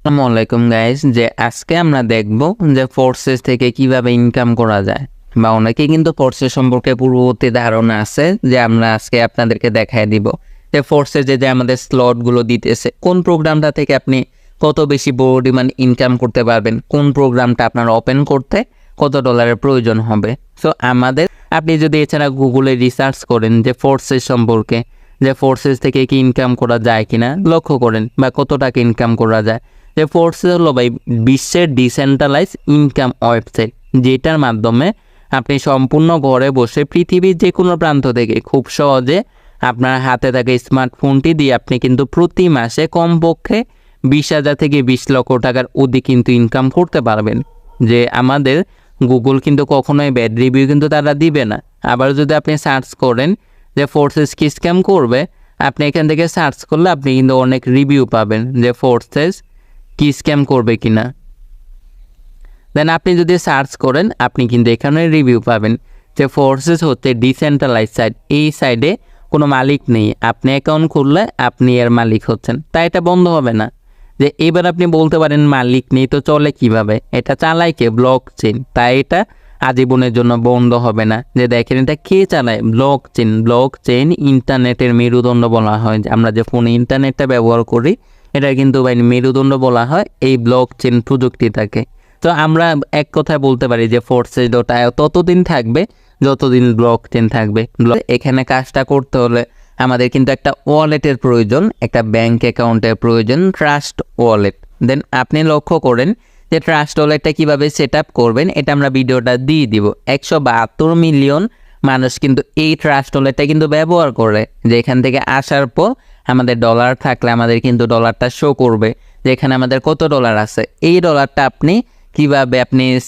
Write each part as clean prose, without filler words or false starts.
আসসালামু আলাইকুম গাইস, যে আজকে আমরা দেখব যে ফোর্সেস থেকে কিভাবে ইনকাম করা যায়। বা অনেকেই কিন্তু ফোর্সেস সম্পর্কে পূর্ববর্তী ধারণা আছে, যে আমরা আজকে আপনাদেরকে দেখায় দিব যে ফোর্সেস যে আমাদের স্লটগুলো দিতেছে, কোন প্রোগ্রামটা থেকে আপনি কত বেশি পরিমাণ ইনকাম করতে পারবেন, কোন প্রোগ্রামটা আপনার ওপেন করতে কত ডলারের প্রয়োজন হবে। সো আপনি যদি এছাড়া গুগলে রিসার্চ করেন যে ফোর্সেস সম্পর্কে, যে ফোর্সেস থেকে কি ইনকাম করা যায় কিনা লক্ষ্য করেন, বা কত টাকা ইনকাম করা যায়। যে ফোর্সেস হলো ভাই বিশ্বের ডিসেন্ট্রালাইজ ইনকাম ওয়েবসাইট, যেটার মাধ্যমে আপনি সম্পূর্ণ ঘরে বসে পৃথিবীর যে কোনো প্রান্ত থেকে খুব সহজে আপনার হাতে থাকা স্মার্টফোনটি দিয়ে আপনি কিন্তু প্রতি মাসে কমপক্ষে 20,000 থেকে 20 লক্ষ টাকার অধিক কিন্তু ইনকাম করতে পারবেন। যে আমাদের গুগল কিন্তু কখনোই ব্যাড রিভিউ কিন্তু তারা দিবে না। আবার যদি আপনি সার্চ করেন যে ফোর্সেস কি স্ক্যাম করবে, আপনি এখান থেকে সার্চ করলে আপনি কিন্তু অনেক রিভিউ পাবেন যে ফোর্সেস কি স্ক্যাম করবে কিনা। দেন আপনি যদি সার্চ করেন আপনি কিন্তু এখানে রিভিউ পাবেন যে ফোর্সেস হচ্ছে ডিসেন্ট্রালাইজ সাইট, এই সাইডে কোনো মালিক নেই, আপনি অ্যাকাউন্ট খুললে আপনি এর মালিক হচ্ছেন, তাই এটা বন্ধ হবে না। যে এবার আপনি বলতে পারেন মালিক নেই তো চলে কিভাবে, এটা চালায় কে? ব্লক চেইন, তাই এটা আজীবনের জন্য বন্ধ হবে না। যে দেখেন এটা কে চালায়? Block chain. ব্লক চেইন ইন্টারনেটের মেরুদণ্ড বলা হয়। আমরা যে ফোনে ইন্টারনেটটা ব্যবহার করি এটা কিন্তু ভাই মেরুদণ্ড বলা হয় এই ব্লক চেইন প্রযুক্তিটাকে। তো আমরা এক কথায় বলতে পারি যে ফোর্সেস ডট আইও ততদিন থাকবে যতদিন ব্লক চেইন থাকবে। এখানে কাজটা করতে হলে আমাদের কিন্তু একটা ওয়ালেটের প্রয়োজন, একটা ব্যাংক অ্যাকাউন্টের প্রয়োজন, ট্রাস্ট ওয়ালেট। দেন আপনি লক্ষ্য করেন যে ট্রাস্ট ওয়ালেটটা কীভাবে সেট আপ করবেন, এটা আমরা ভিডিওটা দিয়ে দিব। 172 মিলিয়ন মানুষ কিন্তু এই ট্রাস্ট ওয়ালেটটা কিন্তু ব্যবহার করে। যে এখান থেকে আসার পর আমাদের ডলার থাকলে আমাদের কিন্তু ডলারটা শো করবে যে এখানে আমাদের কত ডলার আছে। এই ডলারটা আপনি কিভাবে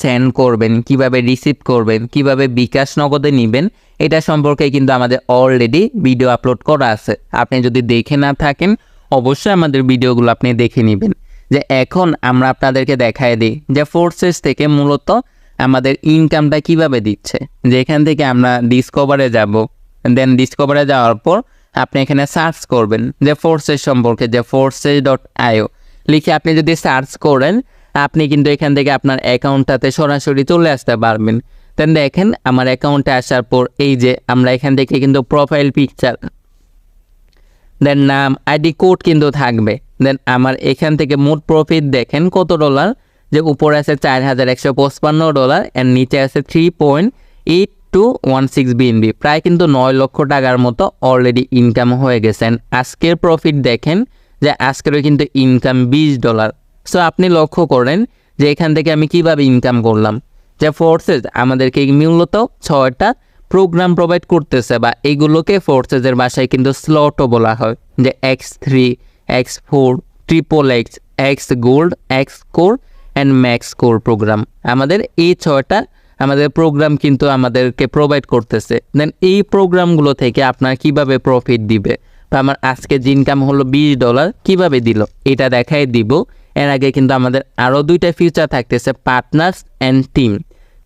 সেন্ড করবেন, কিভাবে রিসিভ করবেন, কিভাবে বিকাশ নগদে নেবেন, এটা সম্পর্কে কিন্তু আমাদের অলরেডি ভিডিও আপলোড করা আছে। আপনি যদি দেখে না থাকেন অবশ্যই আমাদের ভিডিওগুলো আপনি দেখে নেবেন। যে এখন আমরা আপনাদেরকে দেখায় দিই যে ফোর্সেস থেকে মূলত আমাদের ইনকামটা কিভাবে দিচ্ছে। যে এখান থেকে আমরা ডিসকভারে যাব, দেন ডিসকভারে যাওয়ার পর আপনি এখানে সার্চ করবেন যে ফোর্সেস সম্পর্কে, যে ফোর্সেস ডট আইও লিখে আপনি যদি সার্চ করেন আপনি কিন্তু এখান থেকে আপনার অ্যাকাউন্টটাতে সরাসরি চলে আসতে পারবেন। দেন দেখেন আমার অ্যাকাউন্টে আসার পর এই যে আমরা এখান থেকে কিন্তু প্রোফাইল পিকচার, দেন নাম, আইডি কোড কিন্তু থাকবে। দেন আমার এখান থেকে মোট প্রফিট দেখেন কত ডলার, যে উপরে আছে $4,155 অ্যান্ড নিচে আছে 3.8216 বিএনবি, প্রায় কিন্তু 9 লক্ষ টাকার মতো অলরেডি ইনকাম হয়ে গেছেন। আজকের প্রফিট দেখেন যে আজকেরও কিন্তু ইনকাম $20। সো আপনি লক্ষ্য করেন যে এখান থেকে আমি কিভাবে ইনকাম করলাম। যে ফোর্সেস আমাদেরকে মূলত 6টা প্রোগ্রাম প্রোভাইড করতেছে, বা এইগুলোকে ফোর্সেসের ভাষায় কিন্তু স্লটও বলা হয়। যে X3, X4, XXX, X gold, X core and max core programme, আমাদের এই 6টা আমাদের প্রোগ্রাম কিন্তু আমাদেরকে প্রোভাইড করতেছে। দেন এই প্রোগ্রামগুলো থেকে আপনার কিভাবে প্রফিট দিবে, বা আমার আজকে যে ইনকাম হলো $20 কিভাবে দিল এটা দেখাই দিব। এর আগে কিন্তু আমাদের আরও 2টা ফিচার থাকতেছে, পার্টনার্স অ্যান্ড টিম।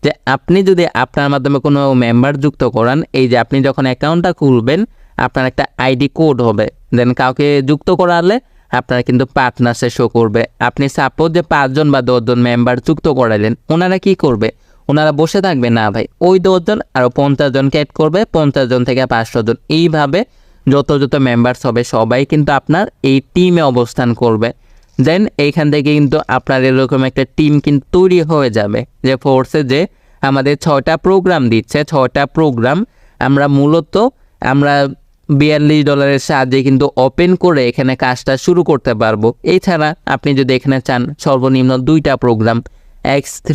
যে আপনি যদি আপনার মাধ্যমে কোনো মেম্বার যুক্ত করান, এই যে আপনি যখন অ্যাকাউন্টটা খুলবেন আপনার একটা আইডি কোড হবে, দেন কাউকে যুক্ত করালে আপনার কিন্তু পার্টনার্সে শো করবে। আপনি সাপোজ যে 5 জন বা 10 জন মেম্বার যুক্ত করালেন, ওনারা কি করবে? ওনারা বসে থাকবে না ভাই, ওই 10 জন আরও 50 জনকে অ্যাড করবে, 50 জন থেকে 500 জন, এইভাবে যত মেম্বার্স হবে সবাই কিন্তু আপনার এই টিমে অবস্থান করবে। দেন এইখান থেকে কিন্তু আপনার এরকম একটা টিম কিন্তু তৈরি হয়ে যাবে। যে ফোর্সে যে আমাদের 6টা প্রোগ্রাম দিচ্ছে, 6টা প্রোগ্রাম আমরা মূলত আমরা $42 সাহায্যে কিন্তু ওপেন করে এখানে কাজটা শুরু করতে পারবো। এছাড়া আপনি যদি এখানে চান সর্বনিম্ন 2টা প্রোগ্রাম X3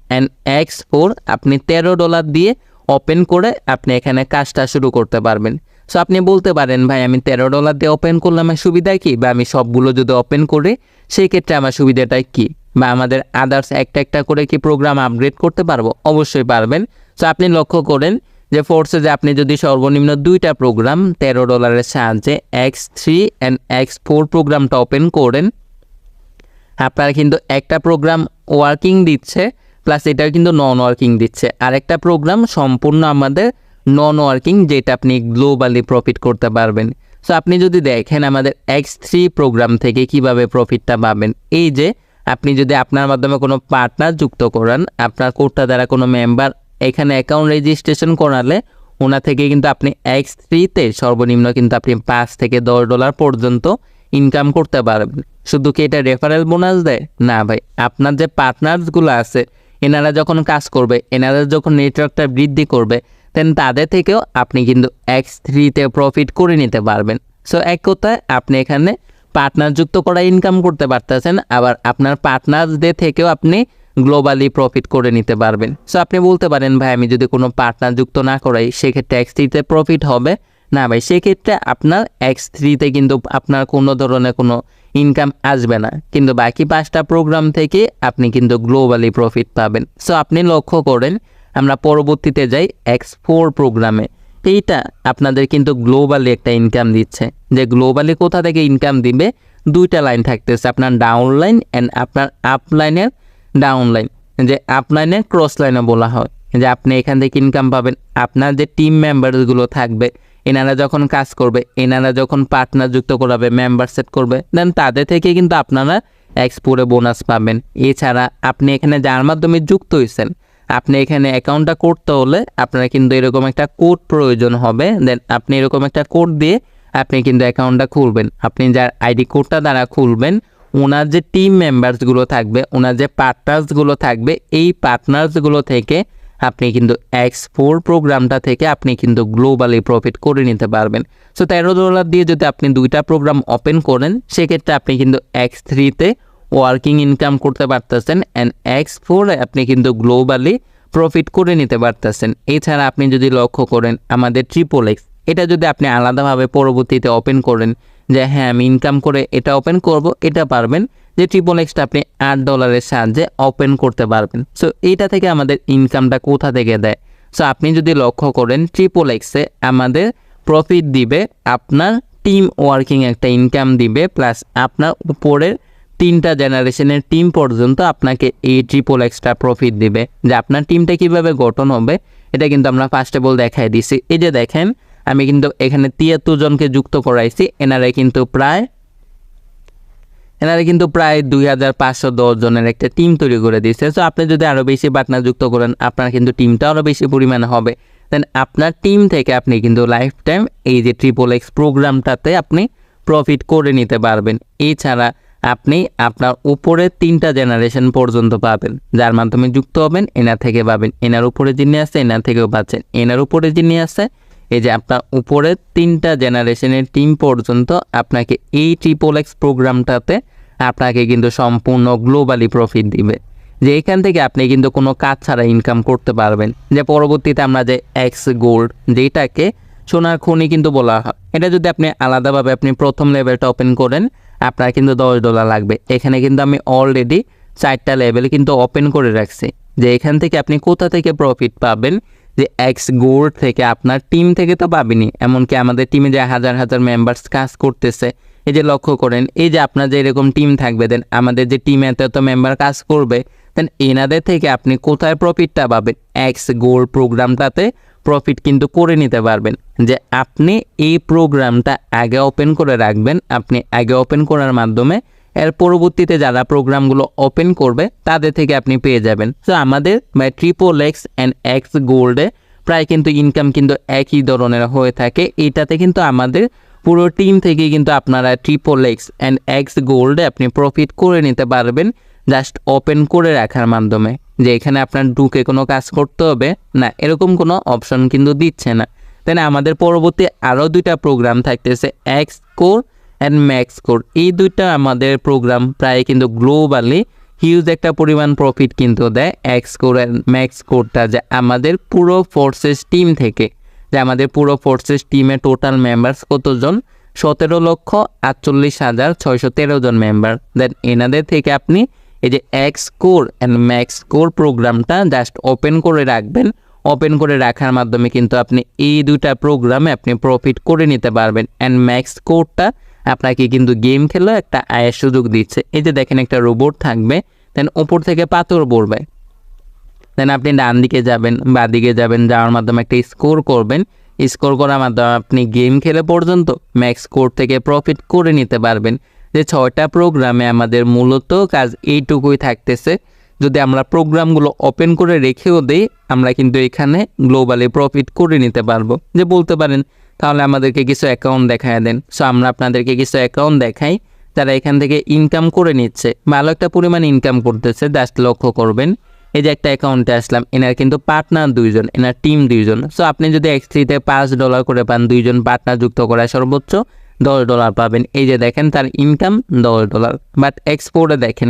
অ্যান্ড X4 আপনি $13 দিয়ে ওপেন করে আপনি এখানে কাজটা শুরু করতে পারবেন। সো আপনি বলতে পারেন ভাই আমি $13 দিয়ে ওপেন করলাম, আমার সুবিধা কি? বা আমি সবগুলো যদি ওপেন করি সেই ক্ষেত্রে আমার সুবিধাটা কি? বা আমাদের আদার্স একটা করে কি প্রোগ্রাম আপগ্রেড করতে পারবো? অবশ্যই পারবেন। সো আপনি লক্ষ্য করেন যে ফোর্সে আপনি যদি সর্বনিম্ন 2টা প্রোগ্রাম $13 সাহায্যে X3 অ্যান্ড X4 প্রোগ্রামটা ওপেন করেন, আপনারা কিন্তু একটা প্রোগ্রাম ওয়ার্কিং দিচ্ছে প্লাস এটাও কিন্তু নন ওয়ার্কিং দিচ্ছে, আর একটা প্রোগ্রাম সম্পূর্ণ আমাদের নন ওয়ার্কিং, যেটা আপনি গ্লোবালি প্রফিট করতে পারবেন। সো আপনি যদি দেখেন আমাদের X3 প্রোগ্রাম থেকে কিভাবে প্রফিটটা পাবেন, এই যে আপনি যদি আপনার মাধ্যমে কোনো পার্টনার যুক্ত করান, আপনার কোডটা দ্বারা কোনো মেম্বার এখানে অ্যাকাউন্ট রেজিস্ট্রেশন করালে ওনা থেকে কিন্তু আপনি X3-তে সর্বনিম্ন কিন্তু আপনি $5 থেকে $10 পর্যন্ত ইনকাম করতে পারবেন। শুধু কি এটা রেফারেল বোনাস দেয়? না ভাই, আপনার যে পার্টনার্সগুলো আছে এনারা যখন কাজ করবে, এনারা যখন নেটওয়ার্কটা বৃদ্ধি করবে, দেন তাদের থেকেও আপনি কিন্তু X3-তে প্রফিট করে নিতে পারবেন। সো এক কথায় আপনি এখানে পার্টনার যুক্ত করা ইনকাম করতে পারতেছেন, আবার আপনার পার্টনারদের থেকেও আপনি গ্লোবালি প্রফিট করে নিতে পারবেন। সো আপনি বলতে পারেন ভাই আমি যদি কোনো পার্টনার যুক্ত না করাই সেক্ষেত্রে X3-তে প্রফিট হবে না। ভাই সেক্ষেত্রে আপনার X3-তে কিন্তু আপনার কোনো ধরনের কোনো ইনকাম আসবে না, কিন্তু বাকি 5টা প্রোগ্রাম থেকে আপনি কিন্তু গ্লোবালি প্রফিট পাবেন। সো আপনি লক্ষ্য করেন আমরা পরবর্তীতে যাই X4 প্রোগ্রামে। এইটা আপনাদের কিন্তু গ্লোবালি একটা ইনকাম দিচ্ছে। যে গ্লোবালি কোথা থেকে ইনকাম দিবে, 2টা লাইন থাকতেছে, আপনার ডাউন লাইন অ্যান্ড আপনার আপ লাইনের ডাউন লাইন। যে আপ লাইনে ক্রস লাইনে বলা হয় যে আপনি এখান থেকে ইনকাম পাবেন। আপনার যে টিম মেম্বারসগুলো থাকবে এনারা যখন কাজ করবে, এনারা যখন পার্টনার যুক্ত করাবে, মেম্বার সেট করবে, দেন তাদের থেকে কিন্তু আপনারা X4-এ বোনাস পাবেন। এছাড়া আপনি এখানে যার মাধ্যমে যুক্ত হয়েছেন, আপনি এখানে অ্যাকাউন্টটা করতে হলে আপনারা কিন্তু এরকম একটা কোড প্রয়োজন হবে। দেন আপনি এরকম একটা কোড দিয়ে আপনি কিন্তু অ্যাকাউন্টটা খুলবেন। আপনি যার আইডি কোডটা দ্বারা খুলবেন, ওনার যে টিম মেম্বারসগুলো থাকবে, ওনার যে পার্টনার্সগুলো থাকবে, এই পার্টনার্সগুলো থেকে আপনি কিন্তু X4 প্রোগ্রামটা থেকে আপনি কিন্তু গ্লোবালি প্রফিট করে নিতে পারবেন। সো $13 দিয়ে যদি আপনি 2টা প্রোগ্রাম ওপেন করেন সেক্ষেত্রে আপনি কিন্তু X3-তে ওয়ার্কিং ইনকাম করতে পারতেছেন অ্যান্ড X4-এ আপনি কিন্তু গ্লোবালি প্রফিট করে নিতে পারতেছেন। এছাড়া আপনি যদি লক্ষ্য করেন আমাদের XXX, এটা যদি আপনি আলাদাভাবে পরবর্তীতে ওপেন করেন যে হ্যাঁ আমি ইনকাম করে এটা ওপেন করব, এটা পারবেন যে XXXটা আপনি $8-এর সাহায্যে ওপেন করতে পারবেন। সো এইটা থেকে আমাদের ইনকামটা কোথা থেকে দেয়? সো আপনি যদি লক্ষ্য করেন XXX-এ আমাদের প্রফিট দিবে, আপনার টিম ওয়ার্কিং একটা ইনকাম দিবে, প্লাস আপনার উপরের 3টা জেনারেশনের টিম পর্যন্ত আপনাকে এই XXXটা প্রফিট দিবে। যে আপনার টিমটা কিভাবে গঠন হবে এটা কিন্তু আমরা ফার্স্ট অফ অল দেখাই দিছি। এই যে দেখেন আমি কিন্তু এখানে 73 জনকে যুক্ত করাইছি, এনারা কিন্তু প্রায় 2510 জনের একটা টিম তৈরি করে দিয়েছে। সো আপনি যদি আরও বেশি পার্টনার যুক্ত করেন আপনার কিন্তু টিমটা আরও বেশি পরিমাণে হবে। দেন আপনার টিম থেকে আপনি কিন্তু লাইফ টাইম এই যে XXX প্রোগ্রামটাতে আপনি প্রফিট করে নিতে পারবেন। এছাড়া আপনি আপনার উপরে 3টা জেনারেশন পর্যন্ত পাবেন, যার মাধ্যমে যুক্ত হবেন এনার থেকে পাবেন, এনার উপরে যিনি আছে এনার থেকেও পাচ্ছেন, এনার উপরে যিনি আছে, এই যে আপনার উপরে 3টা জেনারেশনের টিম পর্যন্ত আপনাকে এই XXX প্রোগ্রামটাতে আপনাকে কিন্তু সম্পূর্ণ গ্লোবালি প্রফিট দিবে। যে এখান থেকে আপনি কিন্তু কোনো কাজ ছাড়া ইনকাম করতে পারবেন। যে পরবর্তীতে আমরা যে X গোল্ড, যেটাকে সোনার খনি কিন্তু বলা হয়, এটা যদি আপনি আলাদাভাবে আপনি প্রথম লেভেলটা ওপেন করেন আপনার কিন্তু $10 লাগবে। এখানে কিন্তু আমি অলরেডি 4টা লেভেল কিন্তু ওপেন করে রাখছি। যে এখান থেকে আপনি কোথা থেকে প্রফিট পাবেন, যে X গোল্ড থেকে আপনার টিম থেকে তো পাবেনই, এমনকি আমাদের টিমে যে হাজার হাজার মেম্বার্স কাজ করতেছে, এই যে লক্ষ্য করেন এই যে আপনার যে এরকম টিম থাকবে, দেন আমাদের যে টিমে এত মেম্বার কাজ করবে, দেন এনাদের থেকে আপনি কোথায় প্রফিটটা পাবেন, X গোল্ড প্রোগ্রামটাতে প্রফিট কিন্তু করে নিতে পারবেন। যে আপনি এই প্রোগ্রামটা আগে ওপেন করে রাখবেন, আপনি আগে ওপেন করার মাধ্যমে এর পরবর্তীতে যারা প্রোগ্রামগুলো ওপেন করবে তাদের থেকে আপনি পেয়ে যাবেন। তো আমাদের XXX অ্যান্ড X গোল্ডে প্রায় কিন্তু ইনকাম কিন্তু একই ধরনের হয়ে থাকে। এটাতে কিন্তু আমাদের পুরো টিম থেকে কিন্তু আপনারা XXX অ্যান্ড X গোল্ডে আপনি প্রফিট করে নিতে পারবেন জাস্ট ওপেন করে রাখার মাধ্যমে। যে এখানে আপনার ঢুকে কোনো কাজ করতে হবে না, এরকম কোনো অপশন কিন্তু দিচ্ছে না। তাই না, আমাদের পরবর্তী আরও 2টা প্রোগ্রাম থাকতেছে X core and max core. এই 2টা আমাদের প্রোগ্রাম প্রায় কিন্তু গ্লোবালি হিউজ একটা পরিমাণ প্রফিট কিন্তু দেয়। X কোর অ্যান্ড ম্যাক্স কোরটা যে আমাদের পুরো ফোর্সেস টিম থেকে, যে আমাদের পুরো ফোর্সেস টিমে টোটাল মেম্বার্স কতজন, 17,48,613 জন মেম্বার। দেন এনাদের থেকে আপনি এই যে X core and max core প্রোগ্রামটা জাস্ট ওপেন করে রাখবেন। ওপেন করে রাখার মাধ্যমে কিন্তু আপনি এই 2টা প্রোগ্রামে আপনি প্রফিট করে নিতে পারবেন। অ্যান্ড ম্যাক্স কোরটা আপনাকে কিন্তু গেম খেলেও একটা আয়ের সুযোগ দিচ্ছে। এই যে দেখেন একটা রোবট থাকবে, দেন ওপর থেকে পাথর পড়বে, দেন আপনি ডান দিকে যাবেন বা দিকে যাবেন, যাওয়ার মাধ্যমে একটা স্কোর করবেন। স্কোর করার মাধ্যমে আপনি গেম খেলে পর্যন্ত ম্যাক্স কোর থেকে প্রফিট করে নিতে পারবেন। যে 6টা প্রোগ্রামে আমাদের মূলত কাজ এইটুকুই থাকতেছে। যদি আমরা প্রোগ্রামগুলো ওপেন করে রেখেও দেই, আমরা কিন্তু এখানে গ্লোবালি প্রফিট করে নিতে পারবো। যে বলতে পারেন তাহলে আমাদেরকে কিছু অ্যাকাউন্ট দেখায় দেন। সো আমরা আপনাদেরকে কিছু অ্যাকাউন্ট দেখাই যারা এখান থেকে ইনকাম করে নিচ্ছে, ভালো একটা পরিমাণ ইনকাম করতেছে। জাস্ট লক্ষ্য করবেন, এই যে একটা অ্যাকাউন্টে আসলাম, এনার কিন্তু পার্টনার 2জন, এনার টিম 2জন। সো আপনি যদি X3-তে $5 করে পান, 2জন পার্টনার যুক্ত করায় সর্বোচ্চ $10 পাবেন। এই যে দেখেন তার ইনকাম $10। বাট এক্সপোর্টে দেখেন,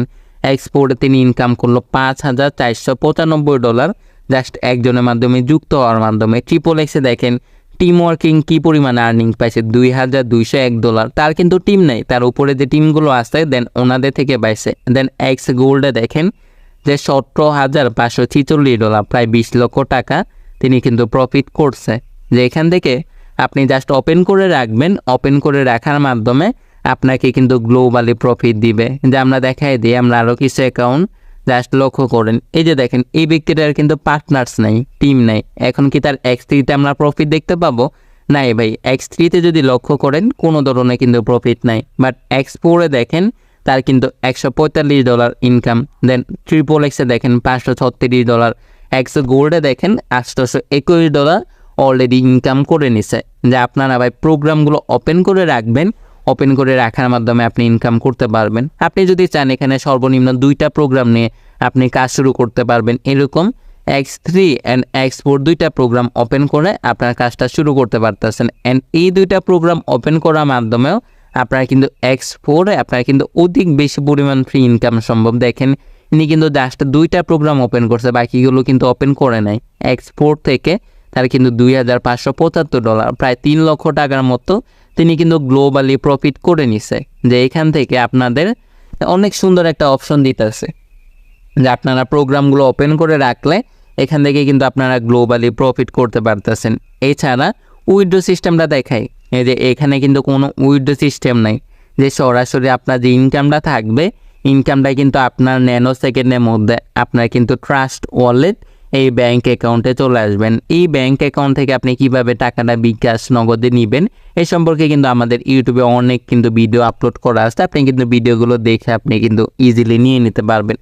এক্সপোর্টে তিনি ইনকাম করলো $5,495 জাস্ট একজনের মাধ্যমে যুক্ত হওয়ার মাধ্যমে। XXX-এ দেখেন টিম ওয়ার্কিং কী পরিমাণ আর্নিং পাইছে, $2,201। তার কিন্তু টিম নেই, তার উপরে যে টিমগুলো আছে দেন ওনাদের থেকে পাইছে। দেন এক্স গোল্ডে দেখেন যে $17,546, প্রায় 20 লক্ষ টাকা তিনি কিন্তু প্রফিট করছে। যে এখান থেকে আপনি জাস্ট ওপেন করে রাখবেন, ওপেন করে রাখার মাধ্যমে আপনাকে কিন্তু গ্লোবালি প্রফিট দিবে। যে আমরা দেখাই দিই, আমরা আরও কিছু অ্যাকাউন্ট জাস্ট লক্ষ্য করেন। এই যে দেখেন এই ব্যক্তিটার কিন্তু পার্টনার্স নাই, টিম নাই। এখন কি তার X3-তে আমরা প্রফিট দেখতে পাবো? নাই ভাই, X3-তে যদি লক্ষ্য করেন কোনো ধরনের কিন্তু প্রফিট নাই। বাট X4-এ দেখেন তার কিন্তু $145 ইনকাম। দেন XXX-এ দেখেন $536, এক্স গোল্ডে দেখেন $821 অলরেডি ইনকাম করে নিছে। যে আপনারা ভাই প্রোগ্রামগুলো ওপেন করে রাখবেন, ওপেন করে রাখার মাধ্যমে আপনি ইনকাম করতে পারবেন। আপনি যদি চান এখানে সর্বনিম্ন 2টা প্রোগ্রাম নিয়ে আপনি কাজ শুরু করতে পারবেন। এরকম X3 অ্যান্ড X4 2টা প্রোগ্রাম ওপেন করে আপনার কাজটা শুরু করতে পারতেছেন। অ্যান্ড এই 2টা প্রোগ্রাম ওপেন করার মাধ্যমেও আপনারা কিন্তু X4-এ আপনারা কিন্তু অধিক বেশি পরিমাণ ফ্রি ইনকাম সম্ভব। দেখেন ইনি কিন্তু জাস্ট 2টা প্রোগ্রাম ওপেন করছে, বাকিগুলো কিন্তু ওপেন করে নাই। X4 থেকে তার কিন্তু $2,575, প্রায় 3 লক্ষ টাকার মতো তিনি কিন্তু গ্লোবালি প্রফিট করে নিছে। যে এখান থেকে আপনাদের অনেক সুন্দর একটা অপশন দিতেছে যে আপনারা প্রোগ্রামগুলো ওপেন করে রাখলে এখান থেকে কিন্তু আপনারা গ্লোবালি প্রফিট করতে পারতেছেন। এছাড়া উইথড্র সিস্টেমটা দেখাই, এই যে এখানে কিন্তু কোনো উইথড্র সিস্টেম নাই। যে সরাসরি আপনার যে ইনকামটা থাকবে, ইনকামটা কিন্তু আপনার ন্যানো সেকেন্ডের মধ্যে আপনার কিন্তু ট্রাস্ট ওয়ালেট এই ব্যাংক অ্যাকাউন্টে চলে আসবেন। এই ব্যাংক অ্যাকাউন্ট থেকে আপনি কিভাবে টাকাটা বিকাশ নগদে নেবেন এই সম্পর্কে কিন্তু আমাদের ইউটিউবে অনেক কিন্তু ভিডিও আপলোড করা আছে। আপনি কিন্তু ভিডিওগুলো দেখে আপনি কিন্তু ইজিলি নিয়ে নিতে পারবেন।